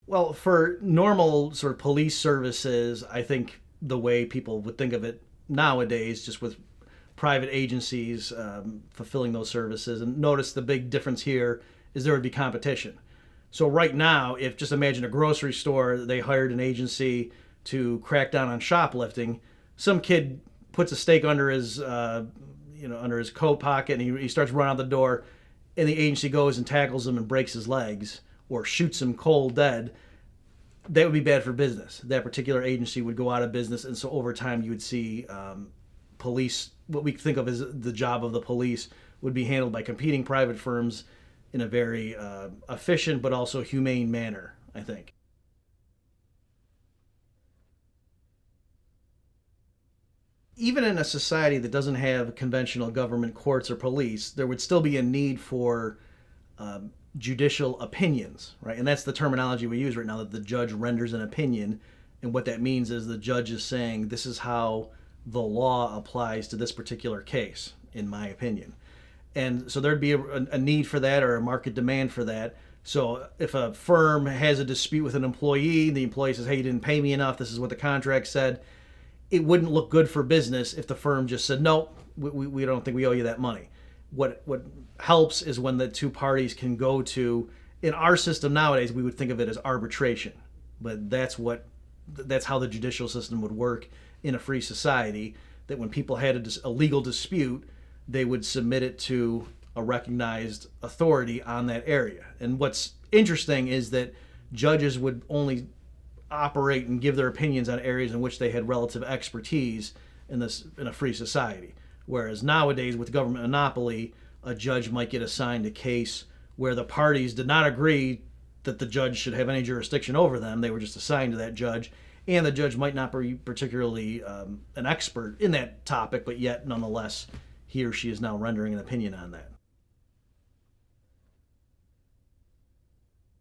Well, for normal sort of police services, I think the way people would think of it nowadays, just with private agencies fulfilling those services, and notice the big difference here is there would be competition. So right now, if just imagine a grocery store, they hired an agency to crack down on shoplifting. Some kid puts a stake under his, under his coat pocket, and he starts running out the door, and the agency goes and tackles him and breaks his legs or shoots him cold dead. That would be bad for business. That particular agency would go out of business, and so over time you would see police, what we think of as the job of the police, would be handled by competing private firms in a very efficient but also humane manner, I think. Even in a society that doesn't have conventional government courts or police, there would still be a need for judicial opinions, right? And that's the terminology we use right now, that the judge renders an opinion. And what that means is the judge is saying, this is how the law applies to this particular case, in my opinion. And so there'd be a need for that, or a market demand for that. So if a firm has a dispute with an employee, the employee says, hey, you didn't pay me enough, this is what the contract said, it wouldn't look good for business if the firm just said, no, we don't think we owe you that money. What helps is when the two parties can go to, in our system nowadays, we would think of it as arbitration. But that's how the judicial system would work in a free society, that when people had a legal dispute, they would submit it to a recognized authority on that area. And what's interesting is that judges would only operate and give their opinions on areas in which they had relative expertise in a free society. Whereas nowadays, with government monopoly, a judge might get assigned a case where the parties did not agree that the judge should have any jurisdiction over them. They were just assigned to that judge, and the judge might not be particularly an expert in that topic, but yet nonetheless he or she is now rendering an opinion on that.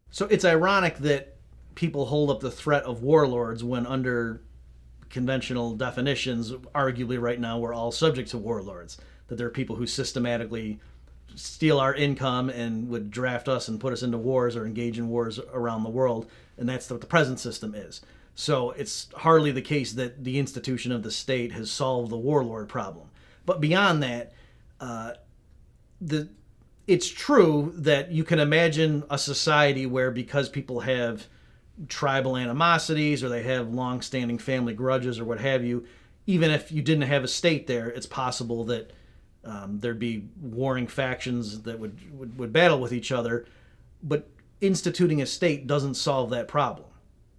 So it's ironic that people hold up the threat of warlords when, under conventional definitions, arguably right now we're all subject to warlords. That there are people who systematically steal our income and would draft us and put us into wars or engage in wars around the world, and that's what the present system is. So it's hardly the case that the institution of the state has solved the warlord problem. But beyond that, it's true that you can imagine a society where, because people have tribal animosities or they have long-standing family grudges or what have you, even if you didn't have a state there, it's possible that there'd be warring factions that would battle with each other. But instituting a state doesn't solve that problem.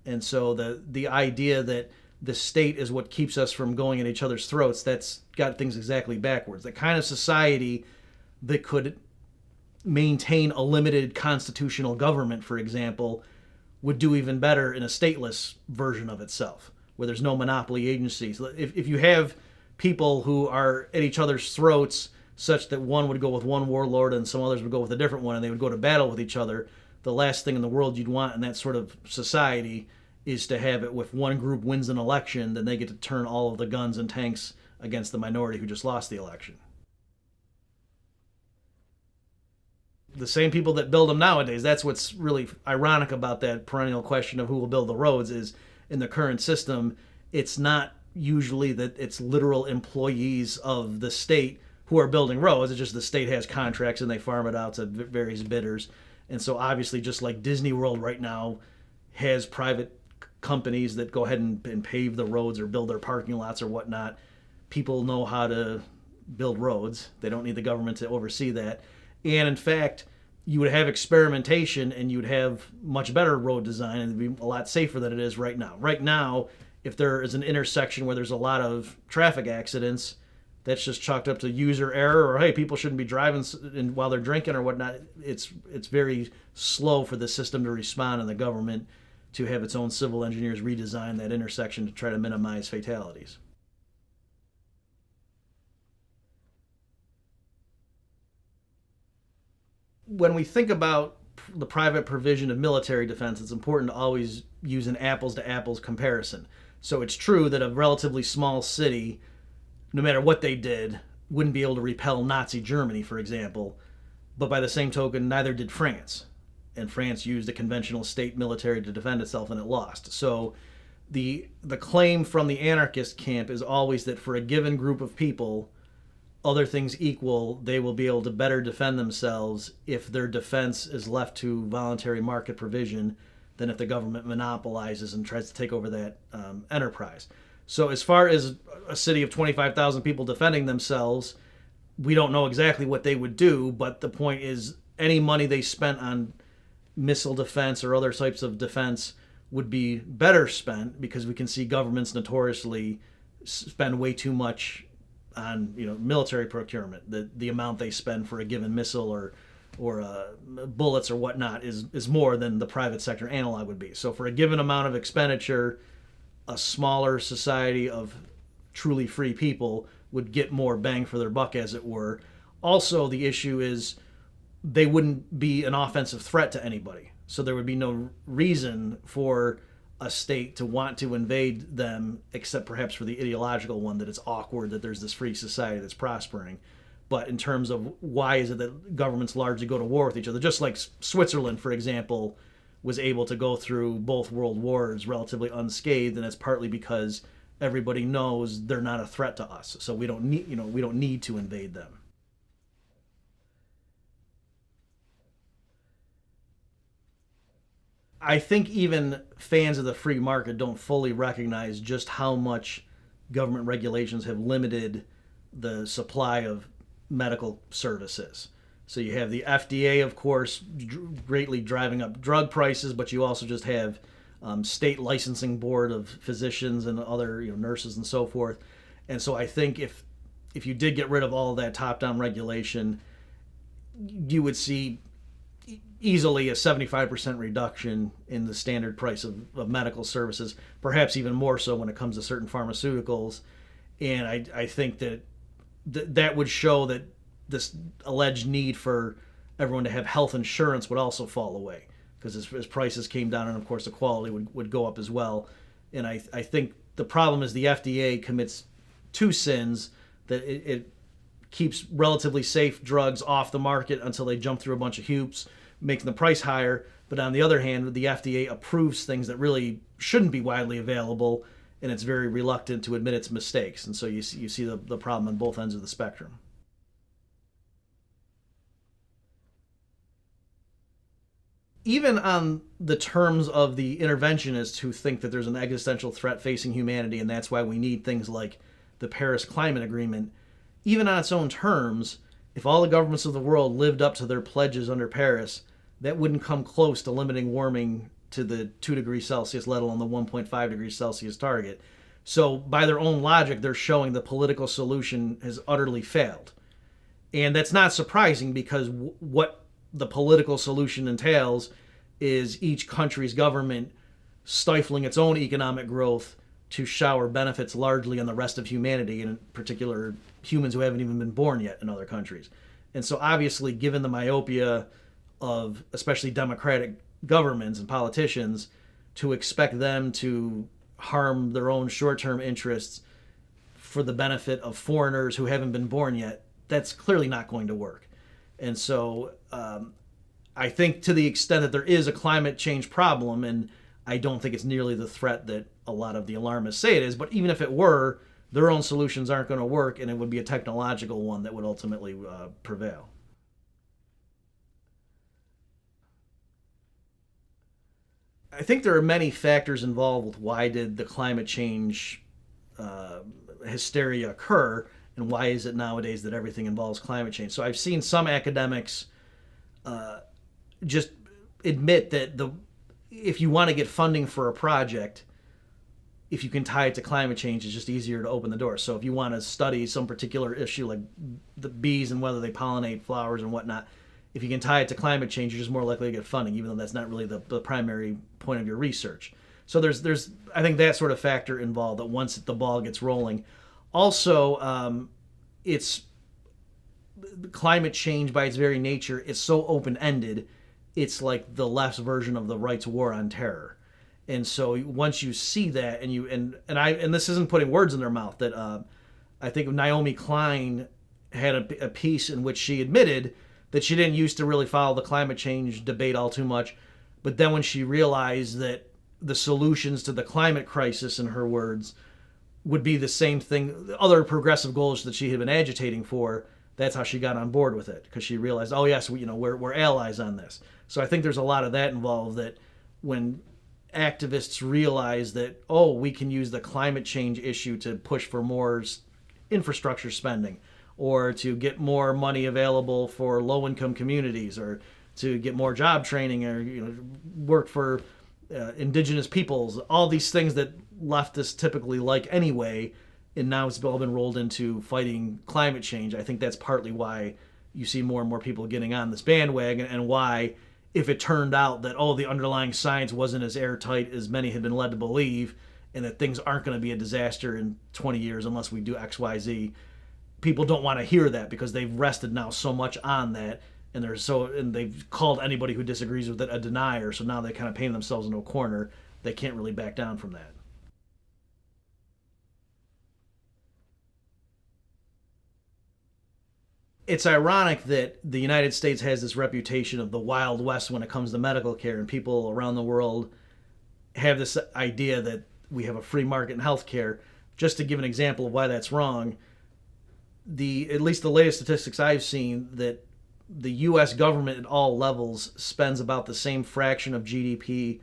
And so the idea that the state is what keeps us from going at each other's throats, that's got things exactly backwards. The kind of society that could maintain a limited constitutional government, for example, would do even better in a stateless version of itself, where there's no monopoly agencies. If you have people who are at each other's throats such that one would go with one warlord and some others would go with a different one, and they would go to battle with each other, the last thing in the world you'd want in that sort of society is to have it, if one group wins an election, then they get to turn all of the guns and tanks against the minority who just lost the election. The same people that build them nowadays, that's what's really ironic about that perennial question of who will build the roads, is in the current system, it's not usually that it's literal employees of the state who are building roads. It's just the state has contracts and they farm it out to various bidders. And so obviously, just like Disney World right now has private companies that go ahead and pave the roads or build their parking lots or whatnot, people know how to build roads. They don't need the government to oversee that. And in fact, you would have experimentation and you'd have much better road design, and it'd be a lot safer than it is right now. Right now, if there is an intersection where there's a lot of traffic accidents, that's just chalked up to user error, or hey, people shouldn't be driving while they're drinking or whatnot. It's very slow for the system to respond and the government to have its own civil engineers redesign that intersection to try to minimize fatalities. When we think about the private provision of military defense, it's important to always use an apples to apples comparison. So it's true that a relatively small city, no matter what they did, wouldn't be able to repel Nazi Germany, for example. But by the same token, neither did France. and France used a conventional state military to defend itself, and it lost. So the claim from the anarchist camp is always that for a given group of people, other things equal, they will be able to better defend themselves if their defense is left to voluntary market provision than if the government monopolizes and tries to take over that enterprise. So as far as a city of 25,000 people defending themselves, we don't know exactly what they would do, but the point is any money they spent on missile defense or other types of defense would be better spent, because we can see governments notoriously spend way too much on military procurement. The amount they spend for a given missile or bullets or whatnot is more than the private sector analog would be. So for a given amount of expenditure, a smaller society of truly free people would get more bang for their buck, as it were. Also, the issue is they wouldn't be an offensive threat to anybody. So there would be no reason for a state to want to invade them, except perhaps for the ideological one that it's awkward that there's this free society that's prospering. But in terms of why is it that governments largely go to war with each other, just like Switzerland, for example, was able to go through both world wars relatively unscathed, and it's partly because everybody knows they're not a threat to us, so we don't need to invade them. I think even fans of the free market don't fully recognize just how much government regulations have limited the supply of medical services. So you have the FDA, of course, greatly driving up drug prices, but you also just have state licensing board of physicians and other nurses and so forth. And so I think if you did get rid of all of that top-down regulation, you would see easily a 75% reduction in the standard price of medical services, perhaps even more so when it comes to certain pharmaceuticals. And I think that would show that this alleged need for everyone to have health insurance would also fall away, because as prices came down, and of course the quality would go up as well. And I think the problem is the FDA commits two sins, that it keeps relatively safe drugs off the market until they jump through a bunch of hoops, making the price higher. But on the other hand, the FDA approves things that really shouldn't be widely available, and it's very reluctant to admit its mistakes. And so you see the problem on both ends of the spectrum. Even on the terms of the interventionists who think that there's an existential threat facing humanity, and that's why we need things like the Paris Climate Agreement, even on its own terms, if all the governments of the world lived up to their pledges under Paris, that wouldn't come close to limiting warming to the 2 degrees Celsius, let alone the 1.5 degrees Celsius target. So by their own logic, they're showing the political solution has utterly failed. And that's not surprising, because what the political solution entails is each country's government stifling its own economic growth to shower benefits largely on the rest of humanity, and in particular humans who haven't even been born yet in other countries. And so obviously, given the myopia of especially democratic governments and politicians, to expect them to harm their own short-term interests for the benefit of foreigners who haven't been born yet, that's clearly not going to work. And so I think to the extent that there is a climate change problem, and I don't think it's nearly the threat that a lot of the alarmists say it is, but even if it were, their own solutions aren't going to work, and it would be a technological one that would ultimately prevail. I think there are many factors involved with why did the climate change hysteria occur, and why is it nowadays that everything involves climate change. So I've seen some academics just admit that if you want to get funding for a project, if you can tie it to climate change, it's just easier to open the door. So if you want to study some particular issue like the bees and whether they pollinate flowers and whatnot, if you can tie it to climate change, you're just more likely to get funding, even though that's not really the primary point of your research. So there's I think that sort of factor involved, that once the ball gets rolling. Also, it's climate change by its very nature is so open-ended. It's like the left's version of the right's war on terror. And so once you see that, and this isn't putting words in their mouth, that I think Naomi Klein had a piece in which she admitted that she didn't used to really follow the climate change debate all too much. But then when she realized that the solutions to the climate crisis, in her words, would be the same thing, other progressive goals that she had been agitating for, that's how she got on board with it, because she realized, oh yes, we're allies on this. So I think there's a lot of that involved, that when activists realize that, oh, we can use the climate change issue to push for more infrastructure spending, or to get more money available for low-income communities, or to get more job training, or work for indigenous peoples, all these things that leftists typically like anyway, and now it's all been rolled into fighting climate change. I think that's partly why you see more and more people getting on this bandwagon, and why, if it turned out that, oh, the underlying science wasn't as airtight as many had been led to believe, and that things aren't going to be a disaster in 20 years unless we do X, Y, Z, people don't want to hear that, because they've rested now so much on that, and they've called anybody who disagrees with it a denier. So now they kind of paint themselves into a corner. They can't really back down from that. It's ironic that the United States has this reputation of the Wild West when it comes to medical care, and people around the world have this idea that we have a free market in healthcare. Just to give an example of why that's wrong, at least the latest statistics I've seen, that the U.S. government at all levels spends about the same fraction of GDP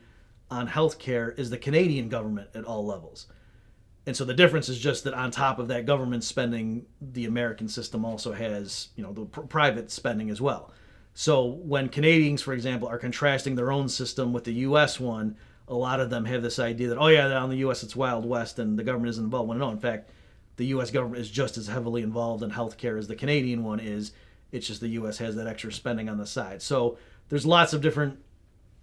on healthcare as the Canadian government at all levels. And so the difference is just that on top of that government spending, the American system also has, the private spending as well. So when Canadians, for example, are contrasting their own system with the U.S. one, a lot of them have this idea that, oh yeah, down in the U.S. it's Wild West and the government isn't involved. Well, no, in fact, the U.S. government is just as heavily involved in healthcare as the Canadian one is. It's just the U.S. has that extra spending on the side. So there's lots of different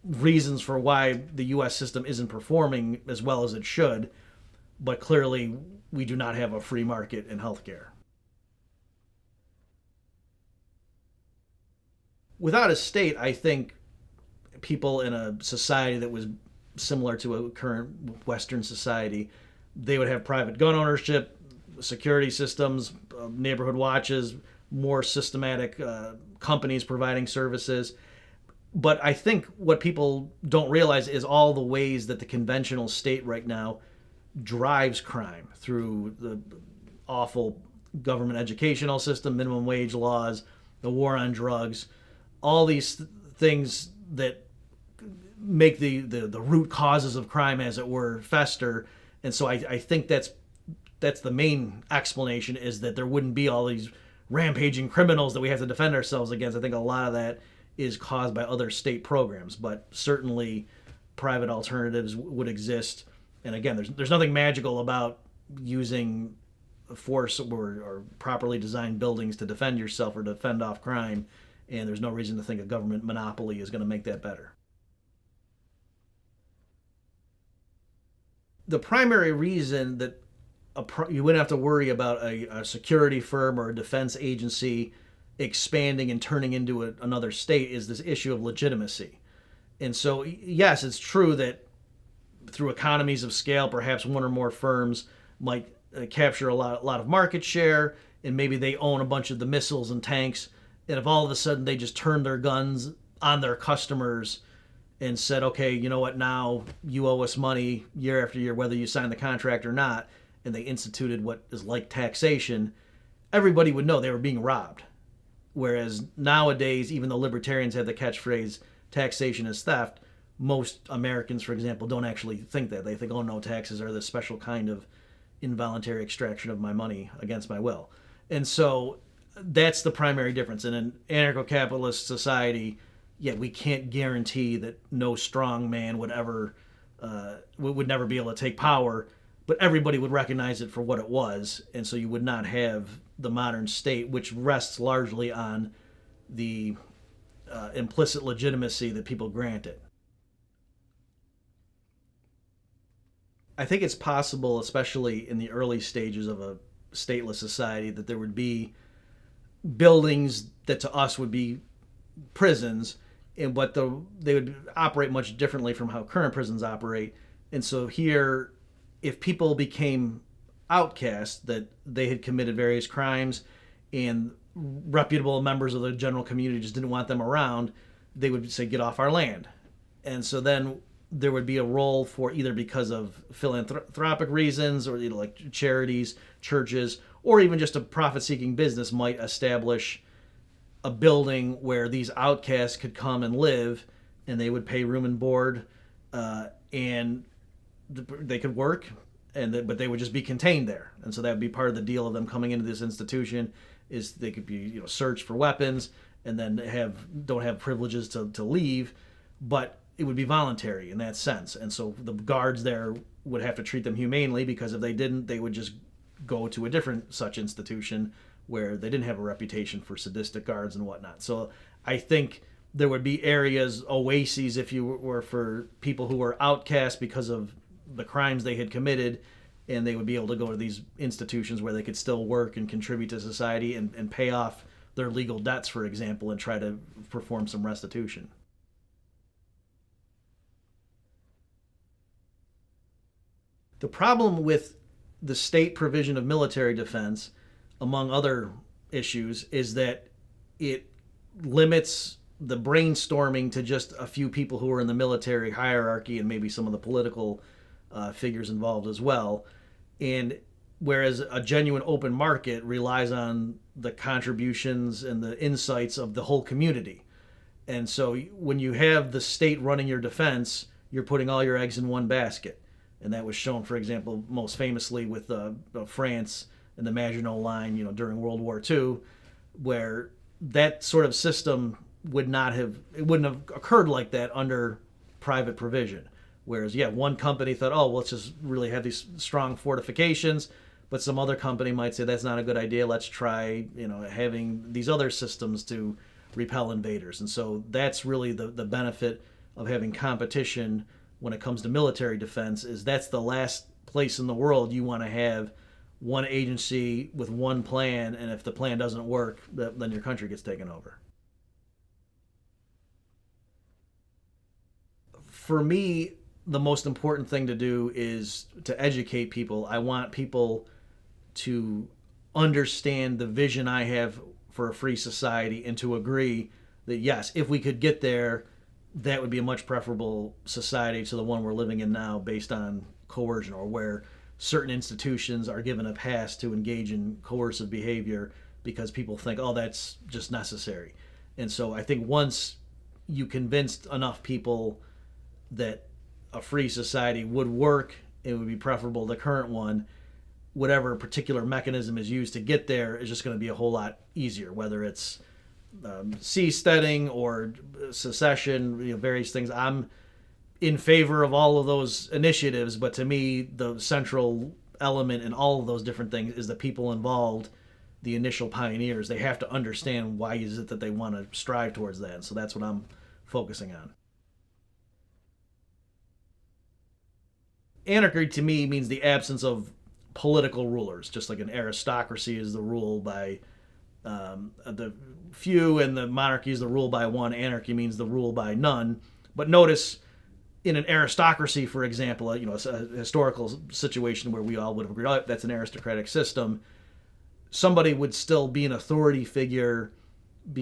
reasons for why the U.S. system isn't performing as well as it should. But clearly, we do not have a free market in healthcare. Without a state, I think people in a society that was similar to a current Western society, they would have private gun ownership, security systems, neighborhood watches, more systematic companies providing services. But I think what people don't realize is all the ways that the conventional state right now drives crime, through the awful government educational system, minimum wage laws, the war on drugs, all these things that make the root causes of crime, as it were, fester. And so I think that's the main explanation, is that there wouldn't be all these rampaging criminals that we have to defend ourselves against. I think a lot of that is caused by other state programs, but certainly private alternatives would exist. And again, there's nothing magical about using force or properly designed buildings to defend yourself or to fend off crime, and there's no reason to think a government monopoly is going to make that better. The primary reason that you wouldn't have to worry about a security firm or a defense agency expanding and turning into another state is this issue of legitimacy. And so, yes, it's true that through economies of scale, perhaps one or more firms might capture a lot of market share, and maybe they own a bunch of the missiles and tanks. And if all of a sudden they just turned their guns on their customers and said, okay, you know what, now you owe us money year after year, whether you sign the contract or not, and they instituted what is like taxation, everybody would know they were being robbed. Whereas nowadays, even though libertarians have the catchphrase, taxation is theft, most Americans, for example, don't actually think that. They think, oh no, taxes are this special kind of involuntary extraction of my money against my will. And so that's the primary difference. In an anarcho-capitalist society, we can't guarantee that no strong man would never be able to take power, but everybody would recognize it for what it was. And so you would not have the modern state, which rests largely on the implicit legitimacy that people grant it. I think it's possible, especially in the early stages of a stateless society, that there would be buildings that to us would be prisons, but they would operate much differently from how current prisons operate. And so here, if people became outcasts, that they had committed various crimes and reputable members of the general community just didn't want them around, they would say, get off our land. And so then there would be a role for either because of philanthropic reasons or like charities, churches, or even just a profit-seeking business might establish a building where these outcasts could come and live, and they would pay room and board, and they could work, but they would just be contained there. And so that would be part of the deal of them coming into this institution, is they could be searched for weapons and then don't have privileges to leave, but it would be voluntary in that sense. And so the guards there would have to treat them humanely, because if they didn't, they would just go to a different such institution where they didn't have a reputation for sadistic guards and whatnot. So I think there would be areas, oases, if you were, for people who were outcast because of the crimes they had committed, and they would be able to go to these institutions where they could still work and contribute to society and pay off their legal debts, for example, and try to perform some restitution. The problem with the state provision of military defense, among other issues, is that it limits the brainstorming to just a few people who are in the military hierarchy and maybe some of the political figures involved as well. And whereas a genuine open market relies on the contributions and the insights of the whole community. And so when you have the state running your defense, you're putting all your eggs in one basket. And that was shown, for example, most famously with France and the Maginot Line, during World War II, where that sort of system wouldn't have occurred like that under private provision. Whereas, one company thought, oh, well, let's just really have these strong fortifications, but some other company might say that's not a good idea. Let's try, having these other systems to repel invaders. And so that's really the benefit of having competition when it comes to military defense, is that's the last place in the world you want to have one agency with one plan, and if the plan doesn't work, then your country gets taken over. For me, the most important thing to do is to educate people. I want people to understand the vision I have for a free society, and to agree that, yes, if we could get there, that would be a much preferable society to the one we're living in now, based on coercion, or where certain institutions are given a pass to engage in coercive behavior because people think, oh, that's just necessary. And so I think once you convinced enough people that a free society would work, it would be preferable to the current one, whatever particular mechanism is used to get there is just going to be a whole lot easier, whether it's seasteading or secession, various things. I'm in favor of all of those initiatives, but to me, the central element in all of those different things is the people involved, the initial pioneers. They have to understand why is it that they want to strive towards that. And so that's what I'm focusing on. Anarchy to me means the absence of political rulers, just like an aristocracy is the rule by the few, and the monarchy is the rule by one. Anarchy means the rule by none. But notice, in an aristocracy, for example, a historical situation where we all would have agreed, oh, that's an aristocratic system, somebody would still be an authority figure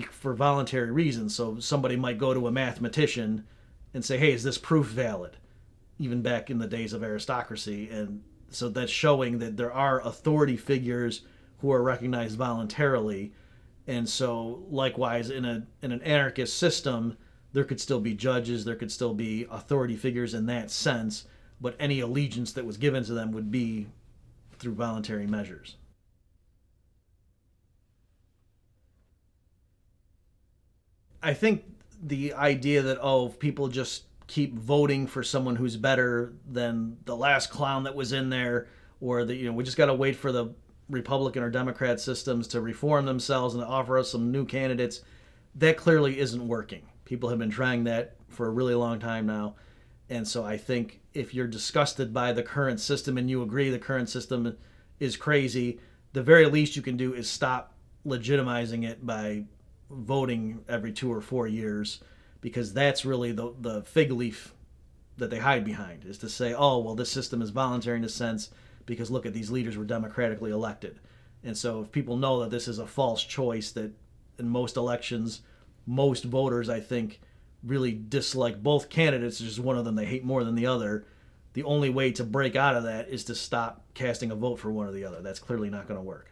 for voluntary reasons. So somebody might go to a mathematician and say, hey, is this proof valid? Even back in the days of aristocracy. And so that's showing that there are authority figures who are recognized voluntarily. And so likewise, in an anarchist system, there could still be judges, there could still be authority figures in that sense, but any allegiance that was given to them would be through voluntary measures. I think the idea that, oh, people just keep voting for someone who's better than the last clown that was in there, or that, we just got to wait for the Republican or Democrat systems to reform themselves and to offer us some new candidates, that clearly isn't working. People have been trying that for a really long time now. And so I think if you're disgusted by the current system and you agree the current system is crazy, the very least you can do is stop legitimizing it by voting every 2 or 4 years, because that's really the fig leaf that they hide behind, is to say, oh, well, this system is voluntary in a sense because, look, at these leaders were democratically elected. And so if people know that this is a false choice, that in most elections, most voters, I think, really dislike both candidates, just one of them they hate more than the other, the only way to break out of that is to stop casting a vote for one or the other. That's clearly not going to work.